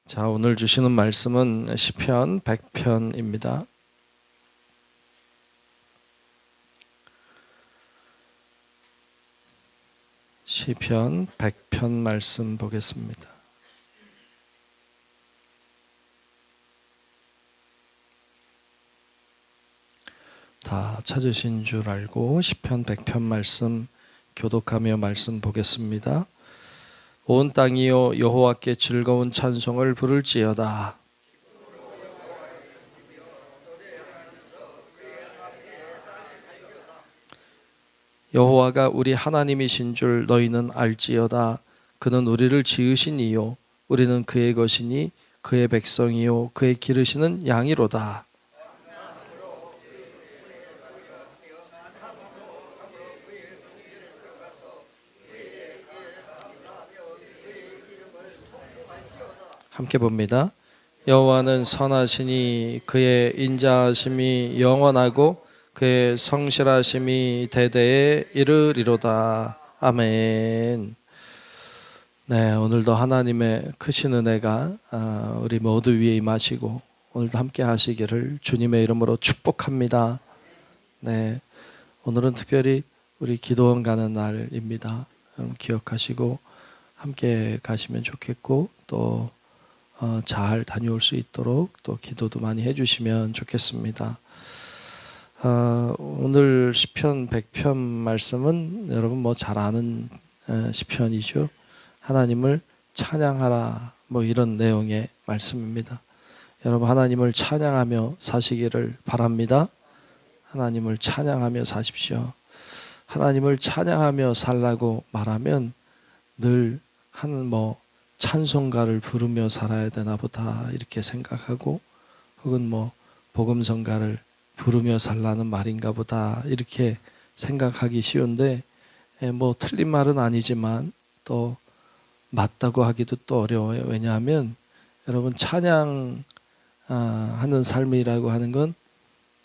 자, 오늘 주시는 말씀은 시편 100편입니다. 시편 100편 말씀 보겠습니다. 다 찾으신 줄 알고 시편 100편 말씀 교독하며 말씀 보겠습니다. 온 땅이여 여호와께 즐거운 찬송을 부를지어다. 여호와가 우리 하나님이신 줄 너희는 알지어다. 그는 우리를 지으신 이요 우리는 그의 것이니 그의 백성이요 그의 기르시는 양이로다. 함께 봅니다. 여호와는 선하시니 그의 인자하심이 영원하고 그의 성실하심이 대대에 이르리로다. 아멘. 네, 오늘도 하나님의 크신 은혜가 우리 모두 위에 임하시고 오늘도 함께 하시기를 주님의 이름으로 축복합니다. 네, 오늘은 특별히 우리 기도원 가는 날입니다. 기억하시고 함께 가시면 좋겠고 또 잘 다녀올 수 있도록 또 기도도 많이 해주시면 좋겠습니다. 오늘 시편 100편 말씀은 여러분 뭐 잘 아는 시편이죠. 하나님을 찬양하라 뭐 이런 내용의 말씀입니다. 여러분 하나님을 찬양하며 사시기를 바랍니다. 하나님을 찬양하며 사십시오. 하나님을 찬양하며 살라고 말하면 늘 찬송가를 부르며 살아야 되나 보다 이렇게 생각하고 혹은 복음성가를 부르며 살라는 말인가 보다 이렇게 생각하기 쉬운데 틀린 말은 아니지만 또 맞다고 하기도 또 어려워요. 왜냐하면 여러분 찬양 하는 삶이라고 하는 건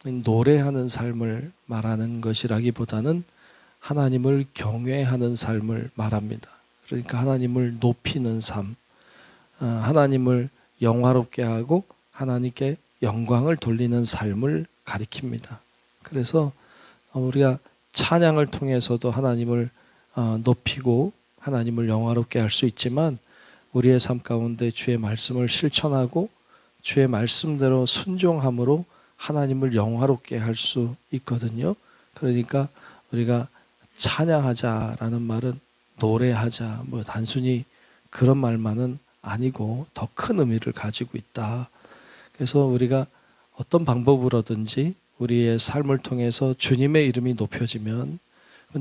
노래하는 삶을 말하는 것이라기보다는 하나님을 경외하는 삶을 말합니다. 그러니까 하나님을 높이는 삶, 하나님을 영화롭게 하고 하나님께 영광을 돌리는 삶을 가리킵니다. 그래서 우리가 찬양을 통해서도 하나님을 높이고 하나님을 영화롭게 할 수 있지만 우리의 삶 가운데 주의 말씀을 실천하고 주의 말씀대로 순종함으로 하나님을 영화롭게 할 수 있거든요. 그러니까 우리가 찬양하자라는 말은 노래하자 단순히 그런 말만은 아니고 더 큰 의미를 가지고 있다. 그래서 우리가 어떤 방법으로든지 우리의 삶을 통해서 주님의 이름이 높여지면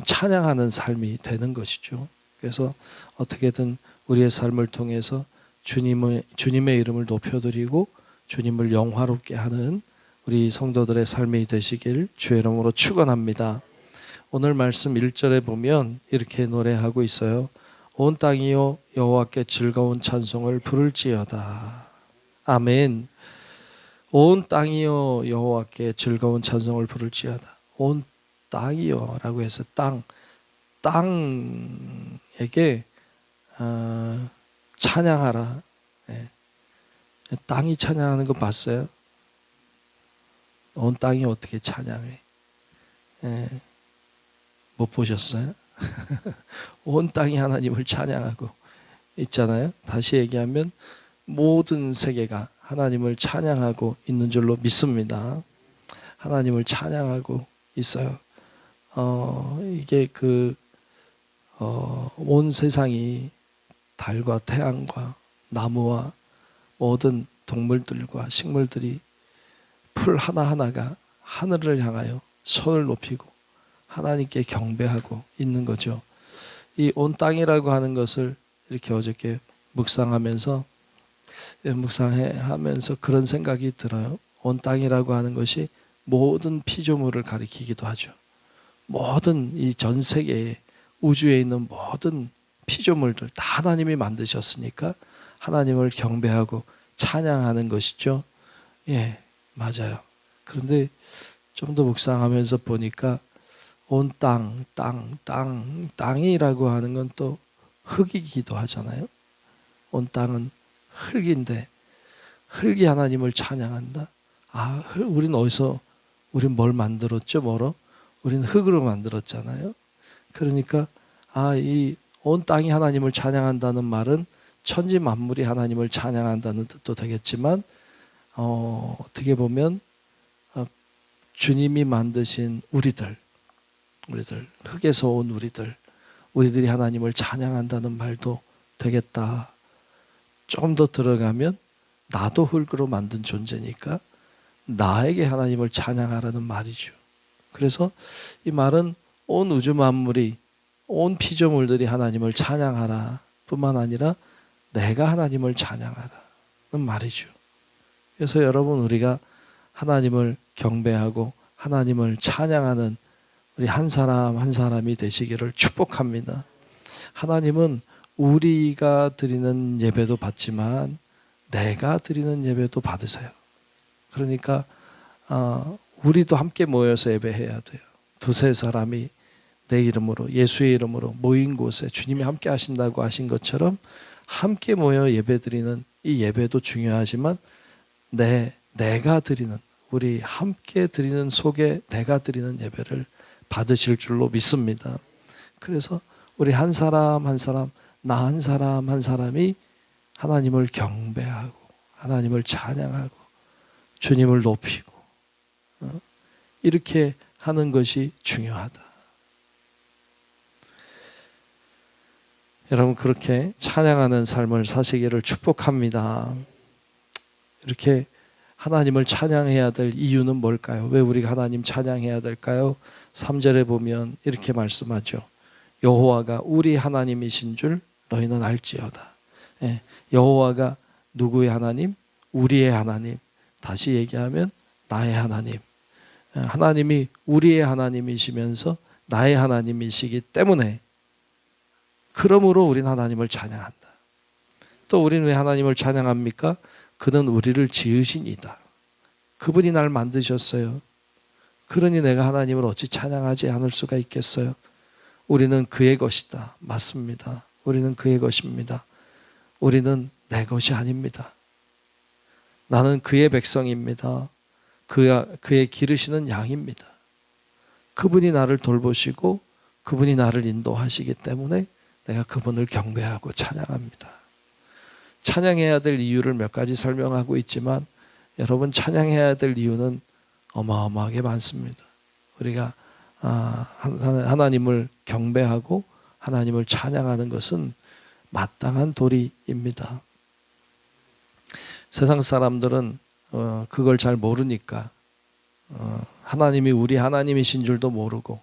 찬양하는 삶이 되는 것이죠. 그래서 어떻게든 우리의 삶을 통해서 주님의 이름을 높여드리고 주님을 영화롭게 하는 우리 성도들의 삶이 되시길 주의 이름으로 축원합니다. 오늘 말씀 1절에 보면 이렇게 노래하고 있어요. 온 땅이요 여호와께 즐거운 찬송을 부를지어다. 아멘. 온 땅이요 여호와께 즐거운 찬송을 부를지어다. 온 땅이요 라고 해서 땅에게 찬양하라. 땅이 찬양하는 거 봤어요? 온 땅이 어떻게 찬양해? 못 보셨어요? 온 땅이 하나님을 찬양하고 있잖아요. 다시 얘기하면 모든 세계가 하나님을 찬양하고 있는 줄로 믿습니다. 하나님을 찬양하고 있어요. 이게 온 세상이 달과 태양과 나무와 모든 동물들과 식물들이 풀 하나하나가 하늘을 향하여 손을 높이고 하나님께 경배하고 있는 거죠. 이 온 땅이라고 하는 것을 이렇게 어저께 묵상하면서 그런 생각이 들어요. 온 땅이라고 하는 것이 모든 피조물을 가리키기도 하죠. 모든 이 전 세계에 우주에 있는 모든 피조물들 다 하나님이 만드셨으니까 하나님을 경배하고 찬양하는 것이죠. 예, 맞아요. 그런데 좀 더 묵상하면서 보니까 온 땅이라고 하는 건 또 흙이기도 하잖아요. 온 땅은 흙인데 흙이 하나님을 찬양한다. 우린 어디서 우린 뭘 만들었죠? 뭐로? 우린 흙으로 만들었잖아요. 그러니까 이 온 땅이 하나님을 찬양한다는 말은 천지 만물이 하나님을 찬양한다는 뜻도 되겠지만 어떻게 보면 주님이 만드신 우리들 흙에서 온 우리들이 하나님을 찬양한다는 말도 되겠다. 조금 더 들어가면 나도 흙으로 만든 존재니까 나에게 하나님을 찬양하라는 말이죠. 그래서 이 말은 온 우주 만물이 온 피조물들이 하나님을 찬양하라 뿐만 아니라 내가 하나님을 찬양하라는 말이죠. 그래서 여러분 우리가 하나님을 경배하고 하나님을 찬양하는 우리 한 사람 한 사람이 되시기를 축복합니다. 하나님은 우리가 드리는 예배도 받지만 내가 드리는 예배도 받으세요. 그러니까 우리도 함께 모여서 예배해야 돼요. 두세 사람이 내 이름으로 예수의 이름으로 모인 곳에 주님이 함께 하신다고 하신 것처럼 함께 모여 예배드리는 이 예배도 중요하지만 내가 드리는 우리 함께 드리는 속에 내가 드리는 예배를 받으실 줄로 믿습니다. 그래서 우리 한 사람 한 사람 나 한 사람 한 사람이 하나님을 경배하고 하나님을 찬양하고 주님을 높이고 이렇게 하는 것이 중요하다. 여러분 그렇게 찬양하는 삶을 사시기를 축복합니다. 이렇게 하나님을 찬양해야 될 이유는 뭘까요? 왜 우리가 하나님 찬양해야 될까요? 3절에 보면 이렇게 말씀하죠. 여호와가 우리 하나님이신 줄 너희는 알지어다. 여호와가 누구의 하나님? 우리의 하나님. 다시 얘기하면 나의 하나님. 하나님이 우리의 하나님이시면서 나의 하나님이시기 때문에 그러므로 우리는 하나님을 찬양한다. 또 우리는 왜 하나님을 찬양합니까? 그는 우리를 지으신 이다. 그분이 날 만드셨어요. 그러니 내가 하나님을 어찌 찬양하지 않을 수가 있겠어요? 우리는 그의 것이다. 맞습니다. 우리는 그의 것입니다. 우리는 내 것이 아닙니다. 나는 그의 백성입니다. 그의 기르시는 양입니다. 그분이 나를 돌보시고 그분이 나를 인도하시기 때문에 내가 그분을 경배하고 찬양합니다. 찬양해야 될 이유를 몇 가지 설명하고 있지만 여러분 찬양해야 될 이유는 어마어마하게 많습니다. 우리가 하나님을 경배하고 하나님을 찬양하는 것은 마땅한 도리입니다. 세상 사람들은 그걸 잘 모르니까 하나님이 우리 하나님이신 줄도 모르고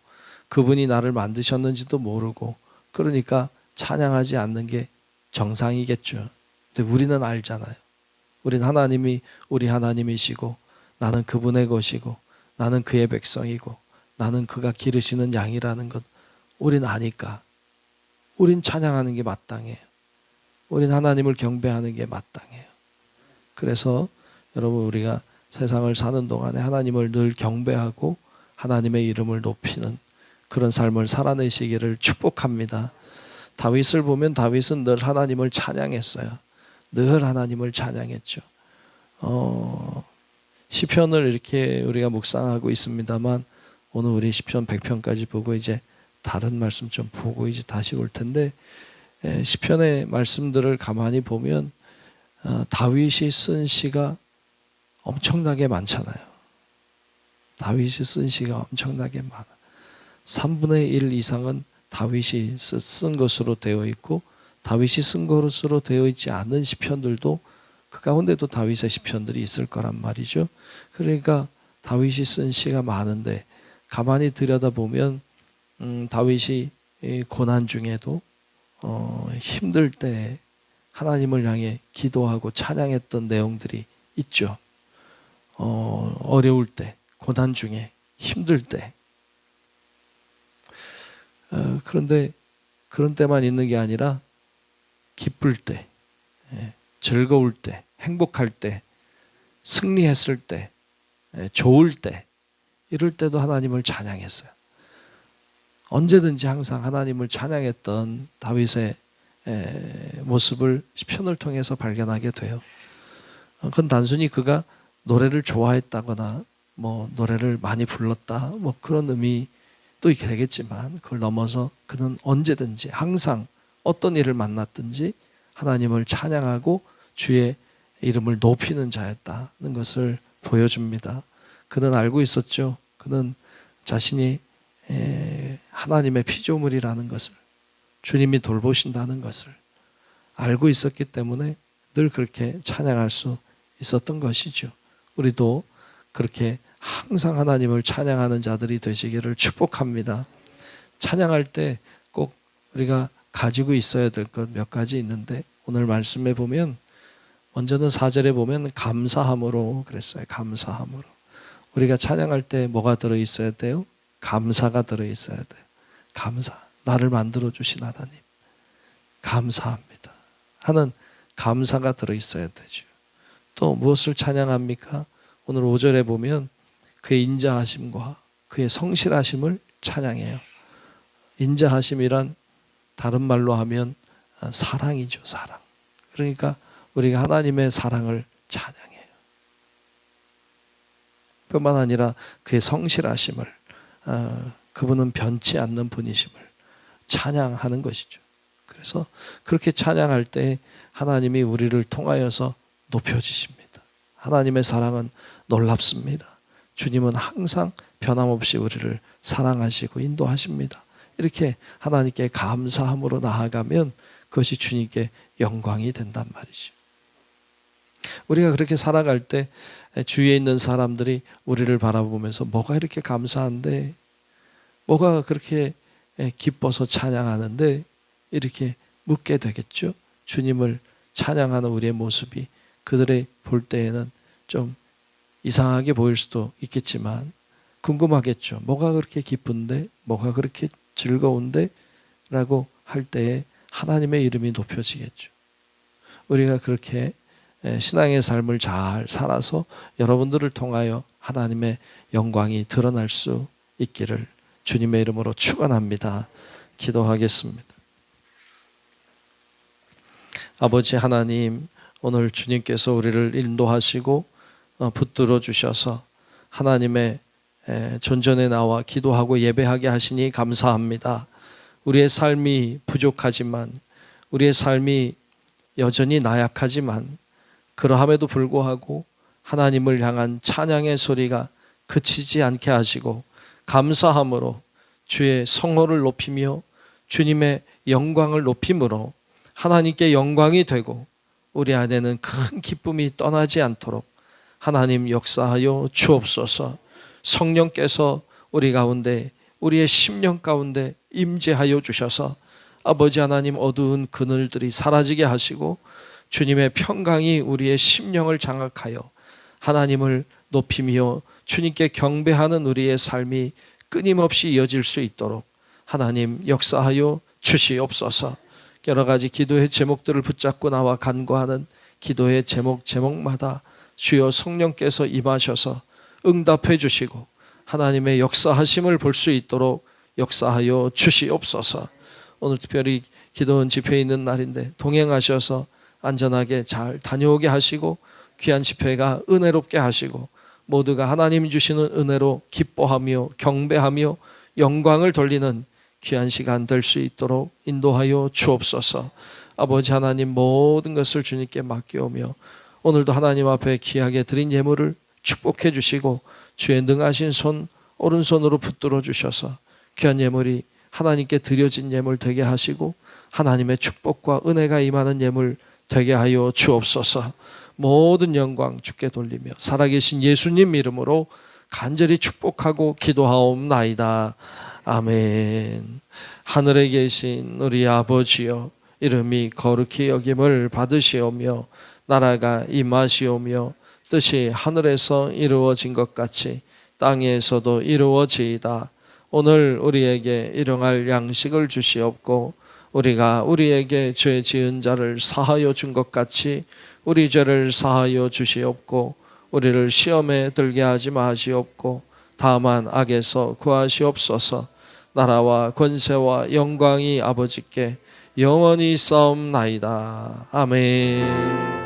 그분이 나를 만드셨는지도 모르고 그러니까 찬양하지 않는 게 정상이겠죠. 근데 우리는 알잖아요. 우린 하나님이 우리 하나님이시고 나는 그분의 것이고 나는 그의 백성이고 나는 그가 기르시는 양이라는 것 우린 아니까 우린 찬양하는 게 마땅해요. 우린 하나님을 경배하는 게 마땅해요. 그래서 여러분 우리가 세상을 사는 동안에 하나님을 늘 경배하고 하나님의 이름을 높이는 그런 삶을 살아내시기를 축복합니다. 다윗을 보면 다윗은 늘 하나님을 찬양했어요. 늘 하나님을 찬양했죠. 시편을 이렇게 우리가 묵상하고 있습니다만 오늘 우리 시편 100편까지 보고 이제 다른 말씀 좀 보고 이제 다시 올 텐데 시편의 말씀들을 가만히 보면 다윗이 쓴 시가 엄청나게 많잖아요. 다윗이 쓴 시가 엄청나게 많아. 3분의 1 이상은 다윗이 쓴 것으로 되어 있고 다윗이 쓴 것으로 되어 있지 않은 시편들도 그 가운데도 다윗의 시편들이 있을 거란 말이죠. 그러니까 다윗이 쓴 시가 많은데 가만히 들여다보면 다윗이 고난 중에도 힘들 때 하나님을 향해 기도하고 찬양했던 내용들이 있죠. 어려울 때, 고난 중에, 힘들 때. 그런데 그런 때만 있는 게 아니라 기쁠 때, 즐거울 때, 행복할 때, 승리했을 때, 좋을 때, 이럴 때도 하나님을 찬양했어요. 언제든지 항상 하나님을 찬양했던 다윗의 모습을 시편을 통해서 발견하게 돼요. 그건 단순히 그가 노래를 좋아했다거나 뭐 노래를 많이 불렀다 뭐 그런 의미도 되겠지만, 그걸 넘어서 그는 언제든지 항상 어떤 일을 만났든지 하나님을 찬양하고 주의 이름을 높이는 자였다는 것을 보여줍니다. 그는 알고 있었죠. 그는 자신이 하나님의 피조물이라는 것을, 주님이 돌보신다는 것을 알고 있었기 때문에 늘 그렇게 찬양할 수 있었던 것이죠. 우리도 그렇게 항상 하나님을 찬양하는 자들이 되시기를 축복합니다. 찬양할 때 꼭 우리가 가지고 있어야 될 것 몇 가지 있는데, 오늘 말씀에 보면 먼저는 4절에 보면 감사함으로 그랬어요. 감사함으로. 우리가 찬양할 때 뭐가 들어있어야 돼요? 감사가 들어있어야 돼요. 감사. 나를 만들어주신 하나님 감사합니다 하는 감사가 들어있어야 되죠. 또 무엇을 찬양합니까? 오늘 5절에 보면 그의 인자하심과 그의 성실하심을 찬양해요. 인자하심이란 다른 말로 하면 사랑이죠. 사랑. 그러니까 우리가 하나님의 사랑을 찬양해요. 뿐만 아니라 그의 성실하심을, 그분은 변치 않는 분이심을 찬양하는 것이죠. 그래서 그렇게 찬양할 때 하나님이 우리를 통하여서 높여지십니다. 하나님의 사랑은 놀랍습니다. 주님은 항상 변함없이 우리를 사랑하시고 인도하십니다. 이렇게 하나님께 감사함으로 나아가면 그것이 주님께 영광이 된단 말이죠. 우리가 그렇게 살아갈 때 주위에 있는 사람들이 우리를 바라보면서 뭐가 이렇게 감사한데, 뭐가 그렇게 기뻐서 찬양하는데, 이렇게 묻게 되겠죠. 주님을 찬양하는 우리의 모습이 그들의 볼 때에는 좀 이상하게 보일 수도 있겠지만 궁금하겠죠. 뭐가 그렇게 기쁜데, 뭐가 그렇게 즐거운데 라고 할 때에 하나님의 이름이 높여지겠죠. 우리가 그렇게 신앙의 삶을 잘 살아서 여러분들을 통하여 하나님의 영광이 드러날 수 있기를 주님의 이름으로 축원합니다. 기도하겠습니다. 아버지 하나님, 오늘 주님께서 우리를 인도하시고 붙들어 주셔서 하나님의 존전에 나와 기도하고 예배하게 하시니 감사합니다. 우리의 삶이 부족하지만, 우리의 삶이 여전히 나약하지만, 그러함에도 불구하고 하나님을 향한 찬양의 소리가 그치지 않게 하시고 감사함으로 주의 성호를 높이며 주님의 영광을 높임으로 하나님께 영광이 되고 우리 안에는 큰 기쁨이 떠나지 않도록 하나님 역사하여 주옵소서. 성령께서 우리 가운데, 우리의 심령 가운데 임재하여 주셔서 아버지 하나님 어두운 그늘들이 사라지게 하시고 주님의 평강이 우리의 심령을 장악하여 하나님을 높이며 주님께 경배하는 우리의 삶이 끊임없이 이어질 수 있도록 하나님 역사하여 주시옵소서. 여러 가지 기도의 제목들을 붙잡고 나와 간구하는 기도의 제목마다 주여 성령께서 임하셔서 응답해 주시고 하나님의 역사하심을 볼 수 있도록 역사하여 주시옵소서. 오늘 특별히 기도원 집회에 있는 날인데 동행하셔서 안전하게 잘 다녀오게 하시고 귀한 집회가 은혜롭게 하시고 모두가 하나님 주시는 은혜로 기뻐하며 경배하며 영광을 돌리는 귀한 시간 될 수 있도록 인도하여 주옵소서. 아버지 하나님 모든 것을 주님께 맡겨오며 오늘도 하나님 앞에 귀하게 드린 예물을 축복해 주시고 주의 능하신 손 오른손으로 붙들어 주셔서 귀한 예물이 하나님께 드려진 예물 되게 하시고 하나님의 축복과 은혜가 임하는 예물 되게 하여 주옵소서. 모든 영광 주께 돌리며 살아계신 예수님 이름으로 간절히 축복하고 기도하옵나이다. 아멘. 하늘에 계신 우리 아버지여, 이름이 거룩히 여김을 받으시오며 나라가 임하시오며 뜻이 하늘에서 이루어진 것 같이 땅에서도 이루어지이다. 오늘 우리에게 일용할 양식을 주시옵고 우리가 우리에게 죄 지은 자를 사하여 준 것 같이 우리 죄를 사하여 주시옵고 우리를 시험에 들게 하지 마시옵고 다만 악에서 구하시옵소서. 나라와 권세와 영광이 아버지께 영원히 싸움나이다. 아멘.